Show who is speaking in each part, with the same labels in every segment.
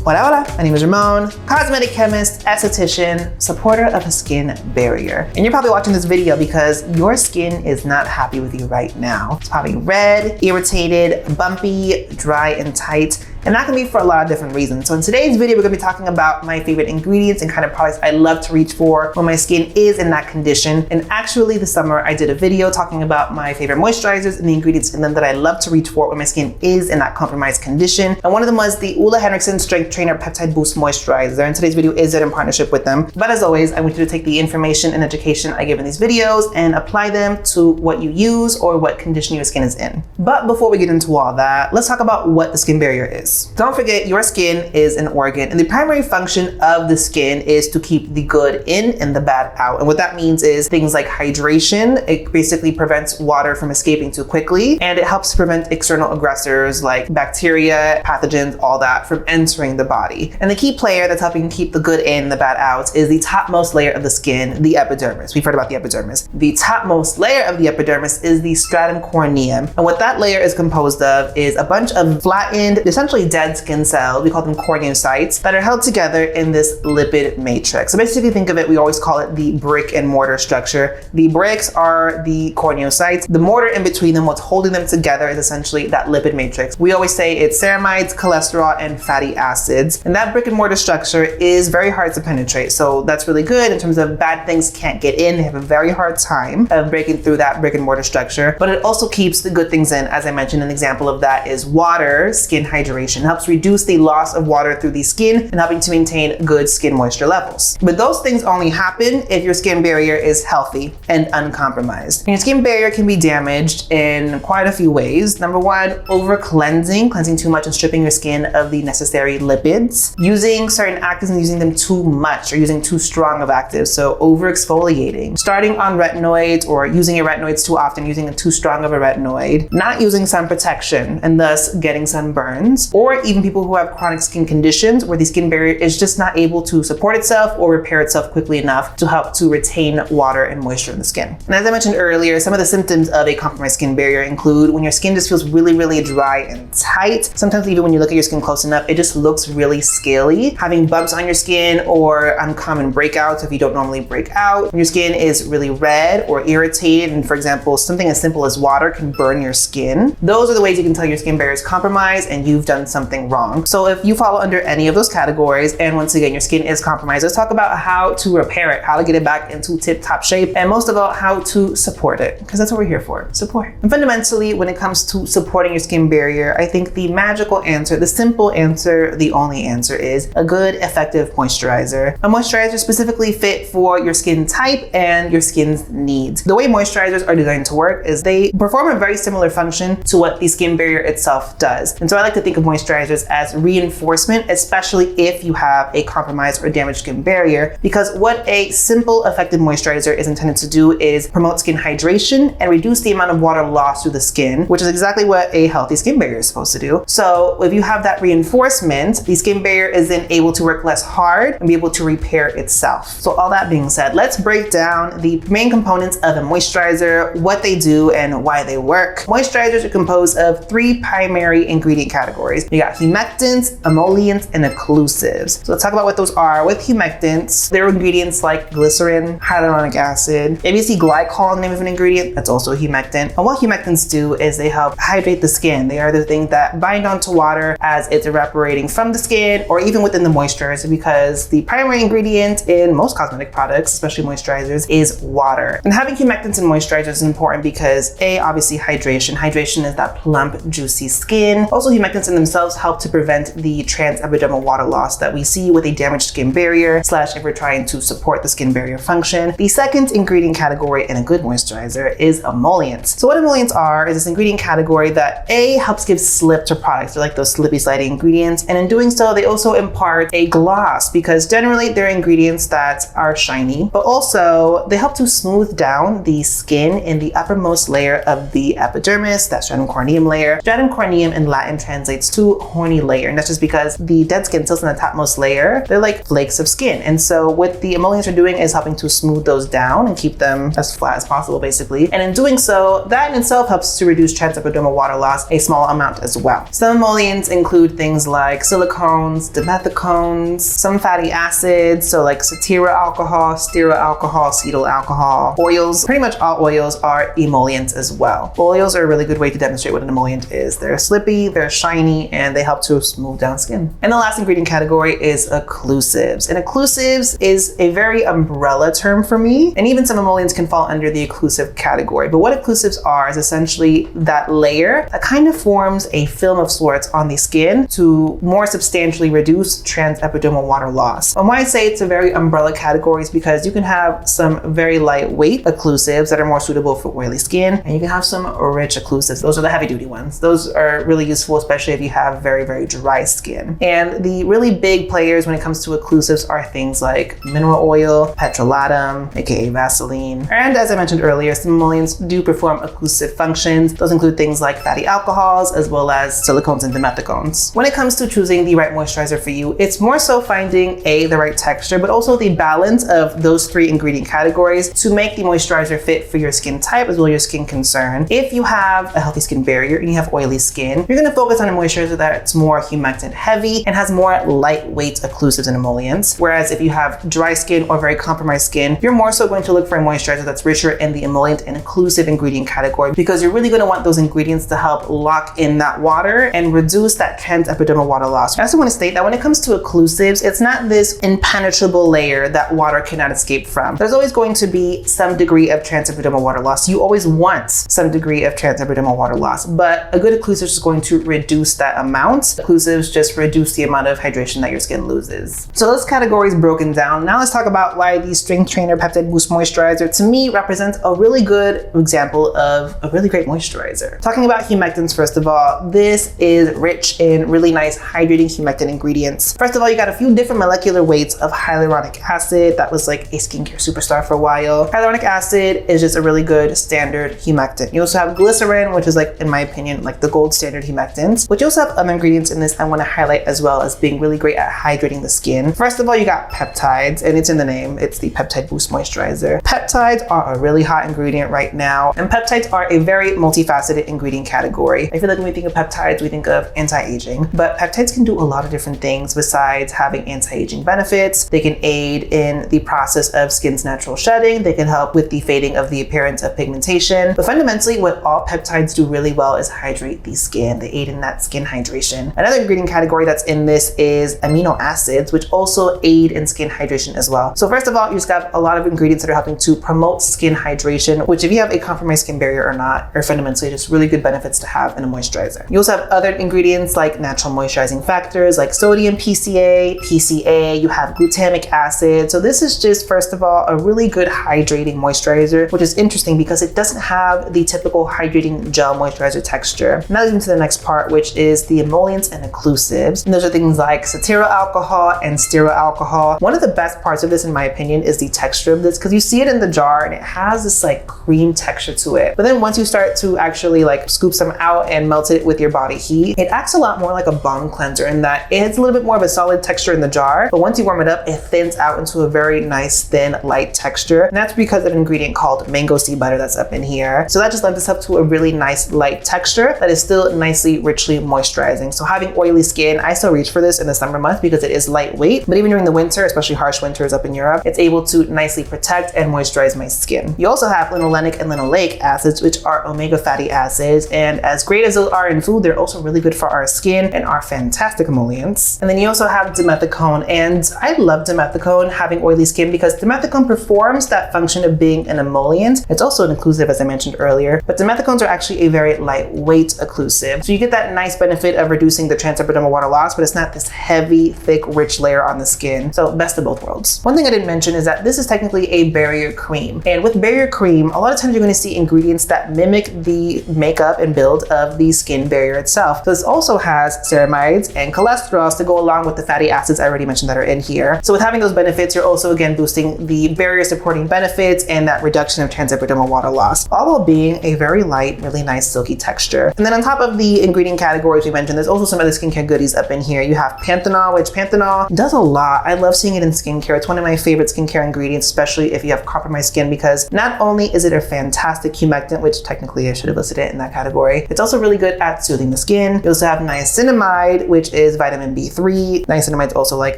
Speaker 1: Hola, hola, my name is Ramon, cosmetic chemist, esthetician, supporter of a skin barrier. And you're probably watching this video because your skin is not happy with you right now. It's probably red, irritated, bumpy, dry, and tight. And that can be for a lot of different reasons. So in today's video, we're gonna be talking about my favorite ingredients and kind of products I love to reach for when my skin is in that condition. And actually this summer, I did a video talking about my favorite moisturizers and the ingredients in them that I love to reach for when my skin is in that compromised condition. And one of them was the Ole Henriksen Strength Trainer Peptide Boost Moisturizer. And today's video is in partnership with them. But as always, I want you to take the information and education I give in these videos and apply them to what you use or what condition your skin is in. But before we get into all that, let's talk about what the skin barrier is. Don't forget, your skin is an organ, and the primary function of the skin is to keep the good in and the bad out. And what that means is things like hydration. It basically prevents water from escaping too quickly, and it helps to prevent external aggressors like bacteria, pathogens, all that from entering the body. And the key player that's helping keep the good in and the bad out is the topmost layer of the skin, the epidermis. We've heard about the epidermis. The topmost layer of the epidermis is the stratum corneum. And what that layer is composed of is a bunch of flattened, essentially dead skin cells, we call them corneocytes, that are held together in this lipid matrix. So basically think of it, we always call it the brick and mortar structure. The bricks are the corneocytes. The mortar in between them, what's holding them together, is essentially that lipid matrix. We always say it's ceramides, cholesterol, and fatty acids. And that brick and mortar structure is very hard to penetrate. So that's really good in terms of bad things can't get in. They have a very hard time of breaking through that brick and mortar structure, but it also keeps the good things in. As I mentioned, an example of that is water, skin hydration. Helps reduce the loss of water through the skin and helping to maintain good skin moisture levels. But those things only happen if your skin barrier is healthy and uncompromised. And your skin barrier can be damaged in quite a few ways. Number one, over cleansing too much and stripping your skin of the necessary lipids. Using certain actives and using them too much or using too strong of actives, so over exfoliating. Starting on retinoids or using your retinoids too often, using too strong of a retinoid. Not using sun protection and thus getting sunburns. Or even people who have chronic skin conditions where the skin barrier is just not able to support itself or repair itself quickly enough to help to retain water and moisture in the skin. And as I mentioned earlier, some of the symptoms of a compromised skin barrier include when your skin just feels really, really dry and tight. Sometimes even when you look at your skin close enough, it just looks really scaly. Having bumps on your skin or uncommon breakouts if you don't normally break out. When your skin is really red or irritated, and for example, something as simple as water can burn your skin. Those are the ways you can tell your skin barrier is compromised and you've done something wrong. So if you fall under any of those categories, and once again, your skin is compromised, let's talk about how to repair it, how to get it back into tip-top shape, and most of all, how to support it, because that's what we're here for, support. And fundamentally, when it comes to supporting your skin barrier, I think the magical answer, the simple answer, the only answer is a good, effective moisturizer. A moisturizer specifically fit for your skin type and your skin's needs. The way moisturizers are designed to work is they perform a very similar function to what the skin barrier itself does. And so I like to think of moisturizers as reinforcement, especially if you have a compromised or damaged skin barrier, because what a simple, effective moisturizer is intended to do is promote skin hydration and reduce the amount of water lost through the skin, which is exactly what a healthy skin barrier is supposed to do. So if you have that reinforcement, the skin barrier is then able to work less hard and be able to repair itself. So all that being said, let's break down the main components of a moisturizer, what they do and why they work. Moisturizers are composed of three primary ingredient categories. You got humectants, emollients, and occlusives. So let's talk about what those are. With humectants, there are ingredients like glycerin, hyaluronic acid. If you see glycol in the name of an ingredient, that's also a humectant. And what humectants do is they help hydrate the skin. They are the things that bind onto water as it's evaporating from the skin or even within the moisturizer, because the primary ingredient in most cosmetic products, especially moisturizers, is water. And having humectants in moisturizers is important because obviously hydration. Hydration is that plump, juicy skin. Also, humectants in themselves help to prevent the transepidermal water loss that we see with a damaged skin barrier / if we're trying to support the skin barrier function. The second ingredient category in a good moisturizer is emollients. So what emollients are is this ingredient category that helps give slip to products. They're like those slippy slidey ingredients, and in doing so they also impart a gloss, because generally they're ingredients that are shiny, but also they help to smooth down the skin in the uppermost layer of the epidermis, that stratum corneum layer. Stratum corneum in Latin translates to too horny layer. And that's just because the dead skin cells in the topmost layer, they're like flakes of skin. And so what the emollients are doing is helping to smooth those down and keep them as flat as possible, basically. And in doing so, that in itself helps to reduce transepidermal water loss a small amount as well. Some emollients include things like silicones, dimethicones, some fatty acids, so like cetyl alcohol, stearyl alcohol, cetyl alcohol, oils. Pretty much all oils are emollients as well. Oils are a really good way to demonstrate what an emollient is. They're slippy, they're shiny, and they help to smooth down skin. And the last ingredient category is occlusives. And occlusives is a very umbrella term for me, and even some emollients can fall under the occlusive category. But what occlusives are is essentially that layer that kind of forms a film of sorts on the skin to more substantially reduce transepidermal water loss. And why I say it's a very umbrella category is because you can have some very lightweight occlusives that are more suitable for oily skin, and you can have some rich occlusives. Those are the heavy duty ones. Those are really useful, especially if you have very, very dry skin. And the really big players when it comes to occlusives are things like mineral oil, petrolatum, aka Vaseline. And as I mentioned earlier, some emollients do perform occlusive functions. Those include things like fatty alcohols as well as silicones and dimethicones. When it comes to choosing the right moisturizer for you, it's more so finding the right texture, but also the balance of those three ingredient categories to make the moisturizer fit for your skin type as well as your skin concern. If you have a healthy skin barrier and you have oily skin, you're gonna focus on a moisturizer that's more humectant heavy and has more lightweight occlusives and emollients. Whereas if you have dry skin or very compromised skin, you're more so going to look for a moisturizer that's richer in the emollient and occlusive ingredient category, because you're really gonna want those ingredients to help lock in that water and reduce that transepidermal water loss. I also wanna state that when it comes to occlusives, it's not this impenetrable layer that water cannot escape from. There's always going to be some degree of transepidermal water loss. You always want some degree of transepidermal water loss, but a good occlusive is going to reduce that amount. Occlusives just reduce the amount of hydration that your skin loses. So those categories broken down. Now let's talk about why the Strength Trainer Peptide Boost Moisturizer to me represents a really good example of a really great moisturizer. Talking about humectants, first of all, this is rich in really nice hydrating humectant ingredients. First of all, you got a few different molecular weights of hyaluronic acid. That was like a skincare superstar for a while. Hyaluronic acid is just a really good standard humectant. You also have glycerin, which is like, in my opinion, like the gold standard humectants, but you also have other ingredients in this I want to highlight as well as being really great at hydrating the skin. First of all, you got peptides, and it's in the name. It's the Peptide Boost Moisturizer. Peptides are a really hot ingredient right now, and peptides are a very multifaceted ingredient category. I feel like when we think of peptides, we think of anti-aging, but peptides can do a lot of different things besides having anti-aging benefits. They can aid in the process of skin's natural shedding. They can help with the fading of the appearance of pigmentation. But fundamentally, what all peptides do really well is hydrate the skin. They aid in that skin hydration. Another ingredient category that's in this is amino acids, which also aid in skin hydration as well. So first of all, you just got a lot of ingredients that are helping to promote skin hydration, which if you have a compromised skin barrier or not, are fundamentally just really good benefits to have in a moisturizer. You also have other ingredients like natural moisturizing factors like sodium PCA, you have glutamic acid. So this is just, first of all, a really good hydrating moisturizer, which is interesting because it doesn't have the typical hydrating gel moisturizer texture. Now leading to the next part, which is the emollients and occlusives. And those are things like cetyl alcohol and stearyl alcohol. One of the best parts of this, in my opinion, is the texture of this, because you see it in the jar and it has this like cream texture to it. But then once you start to actually like scoop some out and melt it with your body heat, it acts a lot more like a balm cleanser in that it's a little bit more of a solid texture in the jar, but once you warm it up, it thins out into a very nice, thin, light texture. And that's because of an ingredient called mango sea butter that's up in here. So that just lends itself to a really nice, light texture that is still nicely, richly moisturizing. So having oily skin, I still reach for this in the summer months because it is lightweight, but even during the winter, especially harsh winters up in Europe, it's able to nicely protect and moisturize my skin. You also have linolenic and linoleic acids, which are omega fatty acids, and as great as those are in food, they're also really good for our skin and are fantastic emollients. And then you also have dimethicone, and I love dimethicone having oily skin because dimethicone performs that function of being an emollient. It's also an occlusive, as I mentioned earlier, but dimethicones are actually a very lightweight occlusive. So you get that nice benefit of reducing the transepidermal water loss, but it's not this heavy, thick, rich layer on the skin. So best of both worlds. One thing I didn't mention is that this is technically a barrier cream. And with barrier cream, a lot of times you're going to see ingredients that mimic the makeup and build of the skin barrier itself. So this also has ceramides and cholesterols to go along with the fatty acids I already mentioned that are in here. So with having those benefits, you're also again boosting the barrier supporting benefits and that reduction of transepidermal water loss, all while being a very light, really nice silky texture. And then on top of the ingredient categories we we mentioned, there's also some other skincare goodies up in here. You have panthenol, which panthenol does a lot. I love seeing it in skincare. It's one of my favorite skincare ingredients, especially if you have compromised skin, because not only is it a fantastic humectant, which technically I should have listed it in that category, it's also really good at soothing the skin. You also have niacinamide, which is vitamin B3. Niacinamide is also like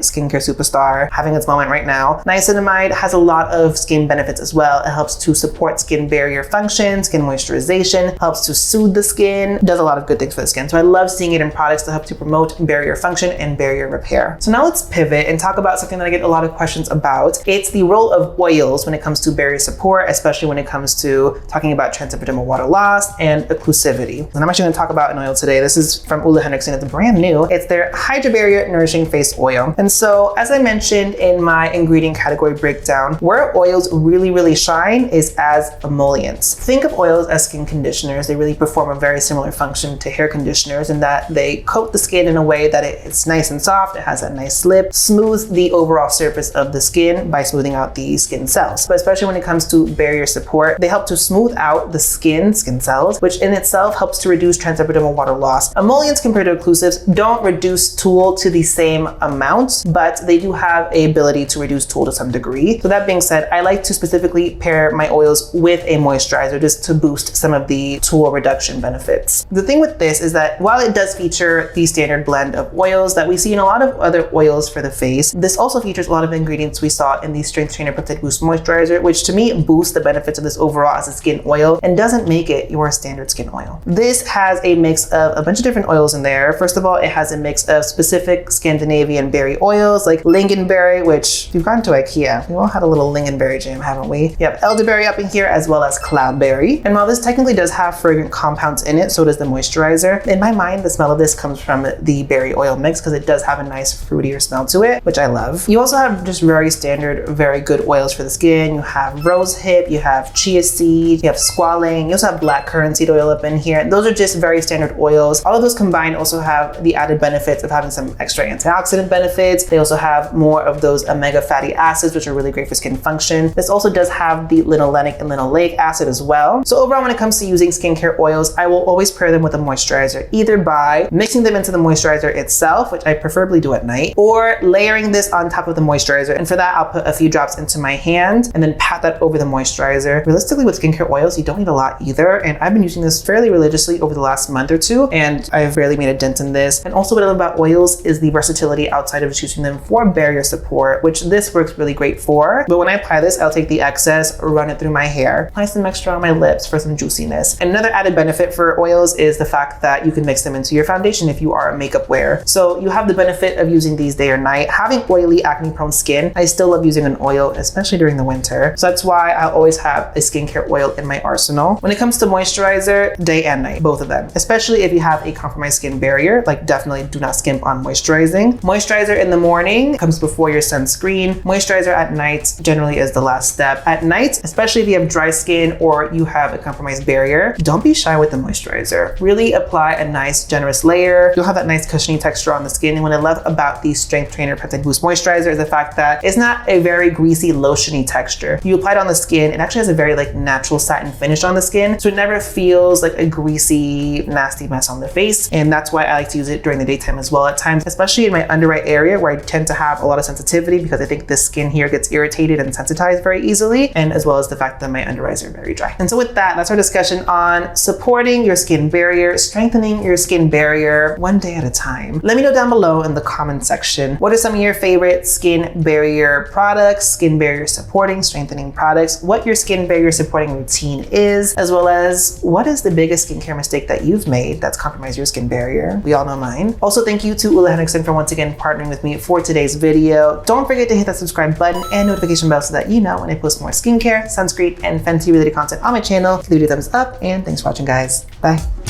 Speaker 1: skincare superstar, having its moment right now. Niacinamide has a lot of skin benefits as well. It helps to support skin barrier function, skin moisturization, helps to soothe the skin, does a lot of good things for the skin. So I love seeing it in products that help to promote barrier function and barrier repair. So now let's pivot and talk about something that I get a lot of questions about. It's the role of oils when it comes to barrier support, especially when it comes to talking about transepidermal water loss and occlusivity. And I'm actually going to talk about an oil today. This is from Ole Henriksen. It's brand new. It's their HydraBarrier Nourishing Face Oil. And so, as I mentioned in my ingredient category breakdown, where oils really shine is as emollients. Think of oils as skin conditioners. They really perform a very similar function to hair conditioners in that they coat the skin in a way that it's nice and soft, it has that nice slip, smooths the overall surface of the skin by smoothing out the skin cells. But especially when it comes to barrier support, they help to smooth out the skin cells, which in itself helps to reduce transepidermal water loss. Emollients compared to occlusives don't reduce tool to the same amount, but they do have a ability to reduce tool to some degree. So that being said, I like to specifically pair my oils with a moisturizer just to boost some of the tool reduction benefits. The thing with this is that while it does feature the standard blend of oils that we see in a lot of other oils for the face, this also features a lot of ingredients we saw in the Strength Trainer Peptide Boost Moisturizer, which to me boosts the benefits of this overall as a skin oil and doesn't make it your standard skin oil. This has a mix of a bunch of different oils in there. First of all, it has a mix of specific Scandinavian berry oils like lingonberry, which if you've gone to IKEA, we all had a little lingonberry jam, haven't we? You have elderberry up in here as well as cloudberry. And while this technically does have fragrant compounds in it, so does the moisturizer, in my mind, the smell of this comes from the berry oil mix because it does have a nice fruitier smell to it, which I love. You also have just very standard, very good oils for the skin. You have rose hip, you have chia seed, you have squalane, you also have black currant seed oil up in here. Those are just very standard oils. All of those combined also have the added benefits of having some extra antioxidant benefits. They also have more of those omega fatty acids, which are really great for skin function. This also does have the linolenic and linoleic acid as well. So overall, when it comes to using skincare oils, I will always pair them with a moisturizer, either by mixing them into the moisturizer itself, which I preferably do at night, or layering this on top of the moisturizer. And for that, I'll put a few drops into my hand and then pat that over the moisturizer. Realistically, with skincare oils, you don't need a lot either. And I've been using this fairly religiously over the last month or two, and I've barely made a dent in this. And also what I love about oils is the versatility outside of just using them for barrier support, which this works really great for. But when I apply this, I'll take the excess, run it through my hair, apply some extra on my lips for some juiciness. And another added benefit for oils is the fact that you can mix them into your foundation if you are a makeup wearer. So you have the benefit of using these day or night. Having oily, acne-prone skin, I still love using an oil, especially during the winter. So that's why I'll always have a skincare oil in my arsenal. When it comes to moisturizer, day and night, both of them. Especially if you have a compromised skin barrier, like definitely do not skimp on moisturizing. Moisturizer in the morning comes before your sunscreen. Moisturizer at night generally is the last step. At night, especially if you have dry skin or you have a compromised barrier, don't be shy with the moisturizer. Really apply a nice generous layer. You'll have that nice cushiony texture on the skin. And what I love about the Strength Trainer Peptide Boost Moisturizer is the fact that it's not a very greasy, lotiony texture. You apply it on the skin, it actually has a very like natural satin finish on the skin. So it never feels like a greasy, nasty mess on the face. And that's why I like to use it during the daytime as well at times, especially in my under eye area where I tend to have a lot of sensitivity because I think the skin here gets irritated and sensitized very easily. And as well as the fact that my under eyes are very dry. And so with that, that's our discussion on supporting your skin barrier, strengthening your skin barrier one day at a time. Let me know down below in the comment section, what are some of your favorite skin barrier products, skin barrier supporting, strengthening products, what your skin barrier supporting routine is, as well as what is the biggest skincare mistake that you've made that's compromised your skin barrier. We all know mine. Also, thank you to Ole Henriksen for once again partnering with me for today's video. Don't forget to hit that subscribe button and notification bell so that you know when I post more skincare, sunscreen, and Fenty related content on my channell. Give the video a thumbs up, and thanks for watching, guys. Bye.